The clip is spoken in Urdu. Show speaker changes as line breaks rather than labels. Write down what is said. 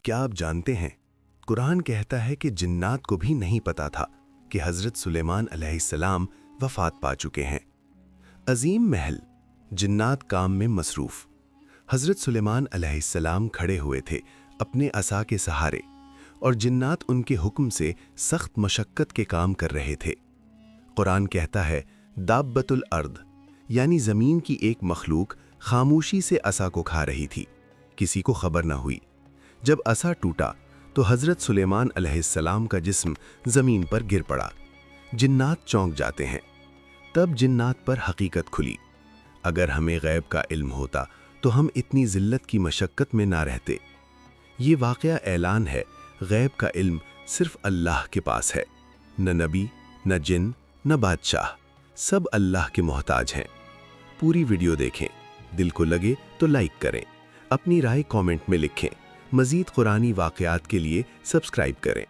کیا آپ جانتے ہیں قرآن کہتا ہے کہ جنات کو بھی نہیں پتا تھا کہ حضرت سلیمان علیہ السلام وفات پا چکے ہیں۔ عظیم محل، جنات کام میں مصروف۔ حضرت سلیمان علیہ السلام کھڑے ہوئے تھے اپنے عصا کے سہارے، اور جنات ان کے حکم سے سخت مشقت کے کام کر رہے تھے۔ قرآن کہتا ہے دابۃ الارض، یعنی زمین کی ایک مخلوق خاموشی سے عصا کو کھا رہی تھی، کسی کو خبر نہ ہوئی۔ جب عصا ٹوٹا تو حضرت سلیمان علیہ السلام کا جسم زمین پر گر پڑا۔ جنات چونک جاتے ہیں۔ تب جنات پر حقیقت کھلی۔ اگر ہمیں غیب کا علم ہوتا تو ہم اتنی ذلت کی مشقت میں نہ رہتے۔ یہ واقعہ اعلان ہے، غیب کا علم صرف اللہ کے پاس ہے۔ نہ نبی، نہ جن، نہ بادشاہ، سب اللہ کے محتاج ہیں۔ پوری ویڈیو دیکھیں، دل کو لگے تو لائک کریں، اپنی رائے کامنٹ میں لکھیں۔ مزید قرآنی واقعات کے لیے سبسکرائب کریں۔